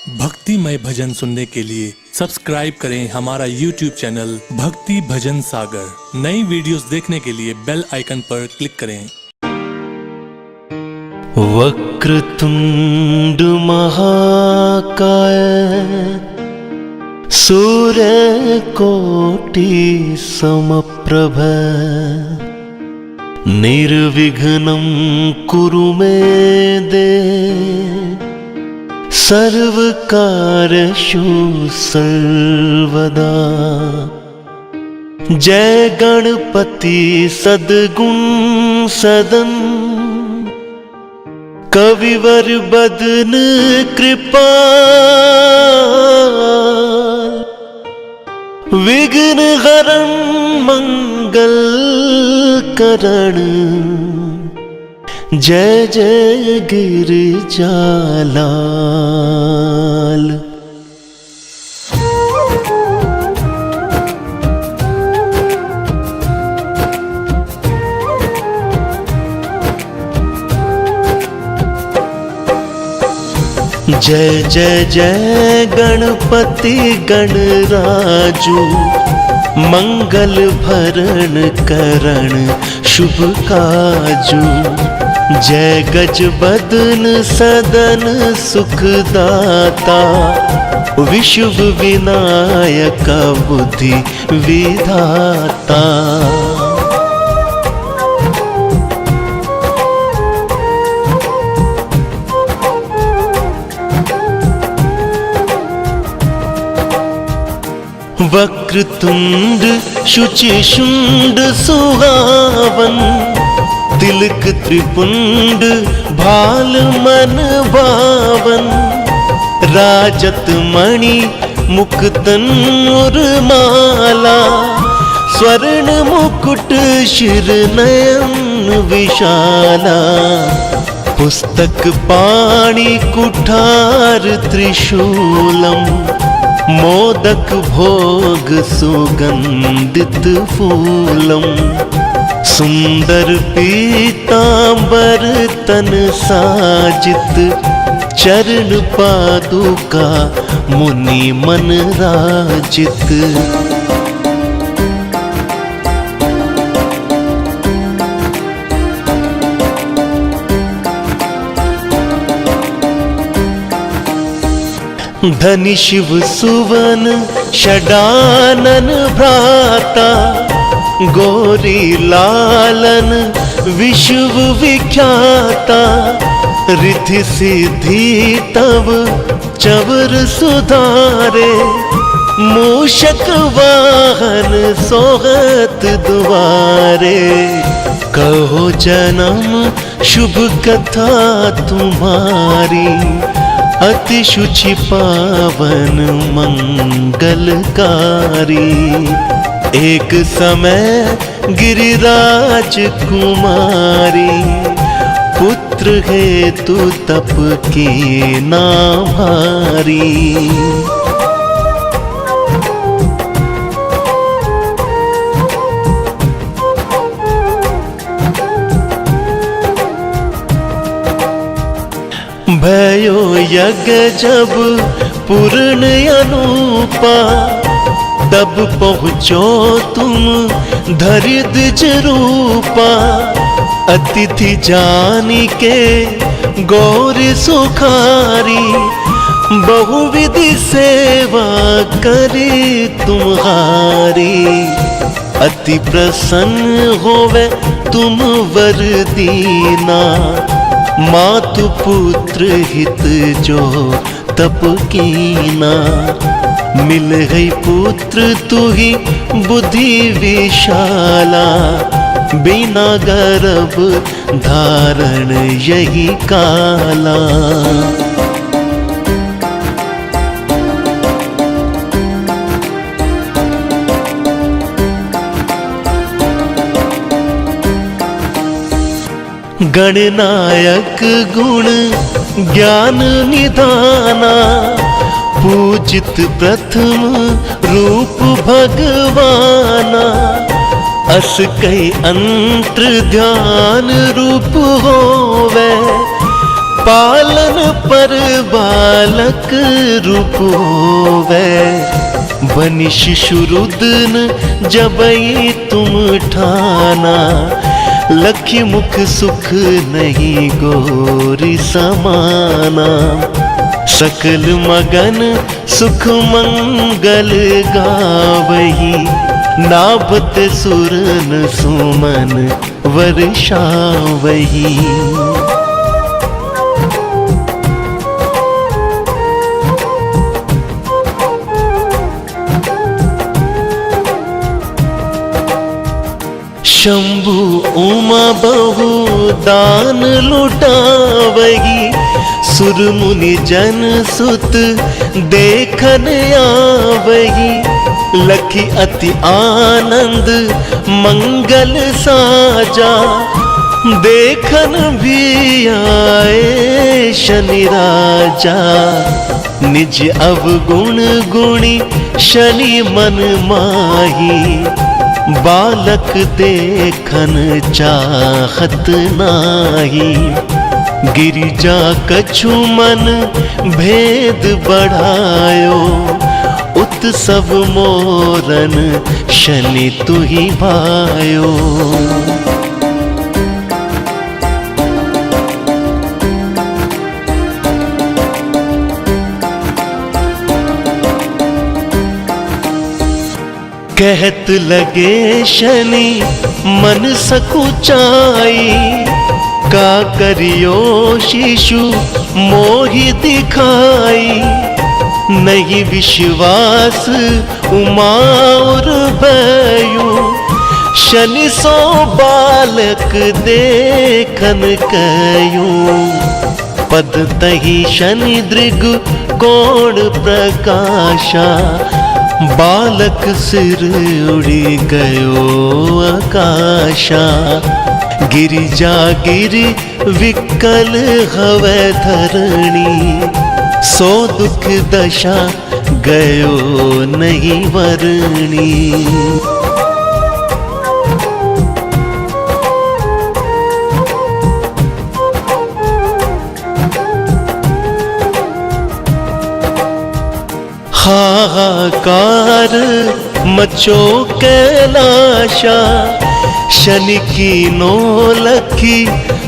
भक्तिमय भजन सुनने के लिए सब्सक्राइब करें हमारा YouTube चैनल भक्ति भजन सागर। नई वीडियोस देखने के लिए बेल आइकन पर क्लिक करें। वक्रतुंड महाकाय सूर्य कोटि समप्रभ निर्विघ्नं कुरु मे देव सर्वकार्येषु सर्वदा। जय गणपति सद्गुण सदन कविवर बदन कृपा विघ्न हरण मंगल करण। जय जय गिरिजालाल। जय जय जय गणपति गणराजू मंगल भरण करण शुभ काजू। जय गजबदन सदन सुखदाता विश्व विनायक बुद्धि विधाता। वक्रतुंड शुचि शुंड सुहावन तिलक त्रिपुंड भाल मन भावन। राजत मणि मुकुटन उर्माला स्वर्ण मुकुट शिर नयन विशाला। पुस्तक पाणि कुठार त्रिशूलम मोदक भोग सुगंधित फूलम। सुंदर पीतांबर तन साजित चरण पादुका मुनि मन राजित। धनि शिव सुवन षडानन भ्राता गोरी लालन विश्व विख्याता। रिद्धि सिद्धि तब चवर सुधारे मूषक वाहन सोहत द्वारे। कहो जन्म शुभ कथा तुम्हारी अति शुचि पावन मंगलकारी। एक समय गिरिराज कुमारी पुत्र हेतु तप की नाभारी। भयो यज्ञ जब पूर्ण अनूपा तब पहुँचो तुम धरिद्ज रूपा। अतिथि जानी के गौर सुखारी बहुविधि सेवा करी तुम्हारी। अति प्रसन्न होवे तुम वर दीना मातु पुत्र हित जो तप कीना। मिल गई पुत्र तू ही बुद्धि विशाला बिना गर्भ धारण यही काला। गणनायक गुण ज्ञान निधाना पूजित प्रथम रूप भगवाना। अस कई अंतर ध्यान रूप होवे पालन पर बालक रूप होवे, बनि शिशु रुदन जबई तुम ठाना, लखी मुख सुख नहीं गोरी समाना। सकल मगन सुख मंगल गावही, नाभत सुरन सुमन वर्षावही। शंभु उमा बहु दान लुटावही, सुर मुनि जन सुत देखन आवही। लखी अति आनंद मंगल साजा, देखन भी आए शनि राजा। निज अवगुण गुणी शनि मन माही, बालक देखन चाहत नाही। गिरिजा कछु मन भेद बढ़ायो, उत्सव मोरन शनि तुहि भायो। कहत लगे शनि मन सकुचाई, का करियो शिशु मोहि दिखाई। नहीं विश्वास उमा और भयु, शनि सो बालक देखन कयू। पद तही शनि दृग कोण प्रकाशा, बालक सिर उड़ी गयो आकाशा। गिरिजा गिरि विकल हवै धरणी, सो दुख दशा गयो नहीं वरणी। हाहाकार मचो कैलाशा, शनि की नो लखी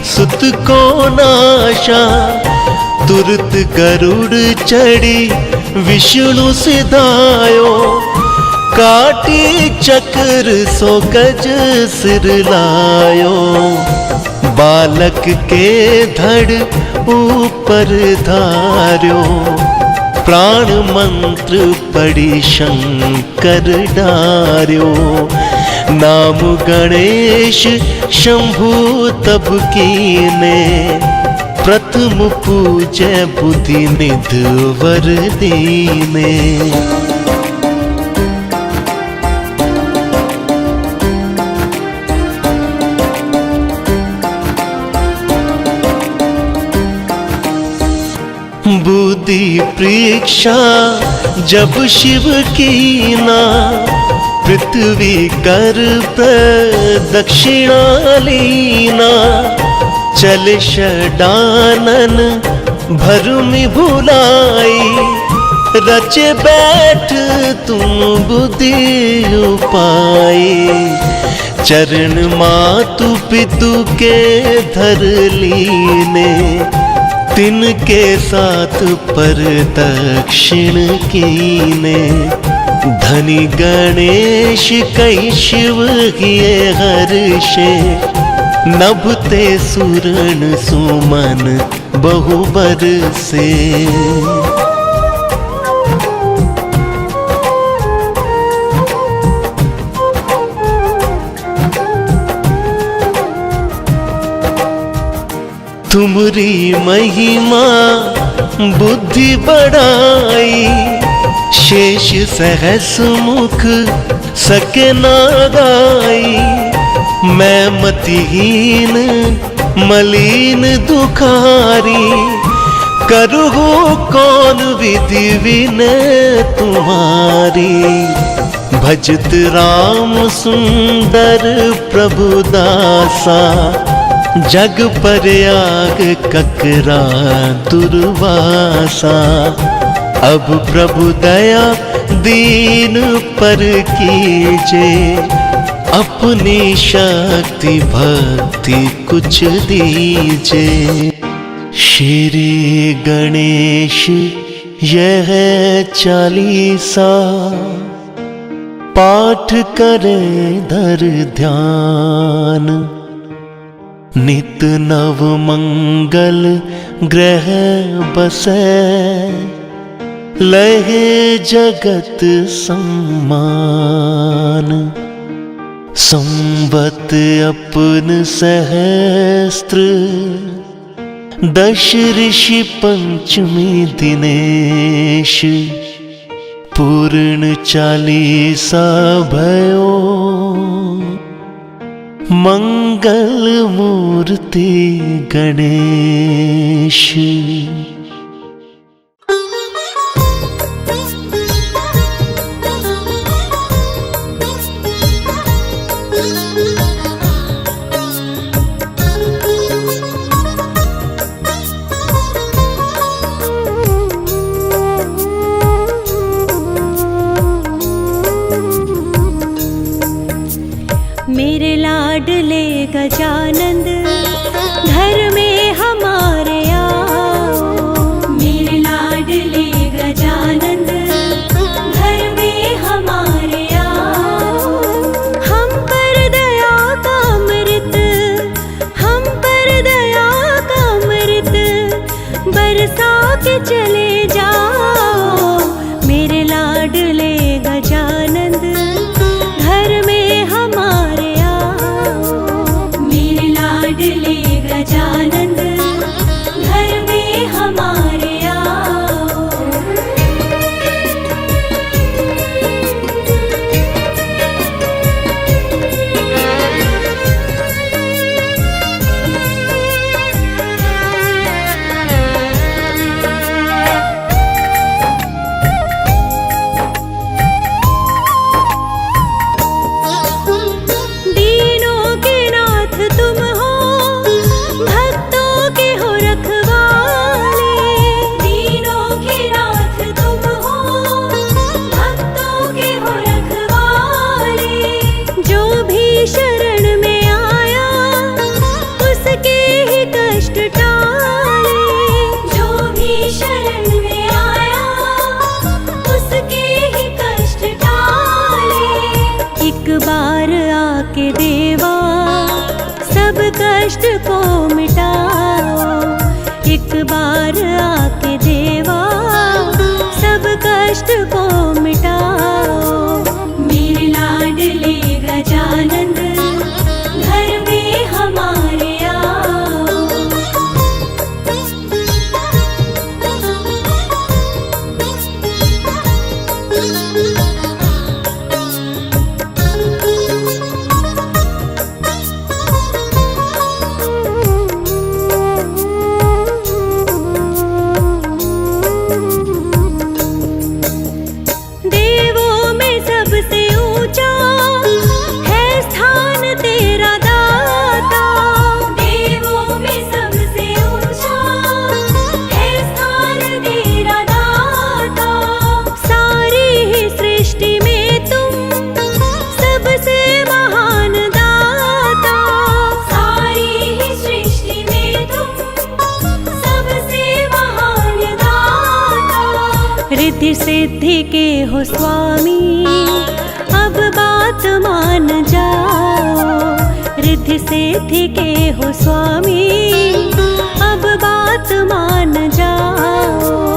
सुत को नाशा। तुरत गरुड़ चढ़ी विष्णु सिधायो, काटी चक्र सो गज सिर लायो। बालक के धड़ ऊपर धार्यो, प्राण मंत्र पड़ी शंकर डार्यो। नाम गणेश शंभु तब कीने, प्रथम पूजै बुद्धि निधि वर दीने। बुद्धि परीक्षा जब शिव कीना, पृथ्वी कर प्रदक्षिणा लीना। चल षडानन भरमि भुलाई, रचे बैठ तुम बुद्धि उपाई। चरण मातु पितु के धर लीने, तिनके साथ पर दक्षिण कीने। धनी गणेश कई शिव किए हर्षे, नभते सुरण सुमन बहु बरसे। तुमरी महिमा बुद्धि बढ़ाई, शेष सहस मुख सके ना गाई। मैं मतिहीन मलिन दुखारी, करूँ कौन विधि विनय तुम्हारी। भजत राम सुंदर प्रभु दासा, जग पर आग ककरा दुर्वासा। अब प्रभु दया दीन पर कीजे, अपनी शक्ति भक्ति कुछ दीजे। श्री गणेश यह चालीसा, पाठ करे धर ध्यान। नित नव मंगल ग्रह बसै, लहे जगत सम्मान। संवत अपन सहस्त्र, दश ऋषि पंचमी दिनेश। पूर्ण चालीसा भयो, मंगल मूर्ति गणेश। मेरे लाडले गजानंद, घर में हमारे आओ। मेरे लाडले गजानंद, घर में हमारे आओ। हम पर दया का अमृत, हम पर दया का अमृत बरसा के चले जाओ। मेरे लाडले गजानंद, घर में हमारे लाडले गजानंद, घर में हमारे आओ। दीनों के नाथ तुम हो, भक्तों के हो रखवाले। दीनों के नाथ तुम हो, भक्तों के हो रखवाले। जो भी शरण में आया, उसके ही कष्ट टाले। जो भी शरण में आया, उसके ही कष्ट टाले। एक बार आके देवा, सब कष्ट को मिटाओ। एक बार आके देवा, सब कष्ट को मिटाओ। मेरे लाडले गजानंद, घर में हमारे आओ। देवों में सबसे ऊंचा है स्थान तेरा दाता। देवों में सबसे ऊंचा है स्थान तेरा दाता। सारी ही सृष्टि में तुम सबसे महान दाता। सारी ही सृष्टि में तुम सबसे महान दाता। रिद्धि सिद्धि के हो स्वामी, अब बात मान जाओ। रिद्धि सिद्धि के हो स्वामी, अब बात मान जाओ।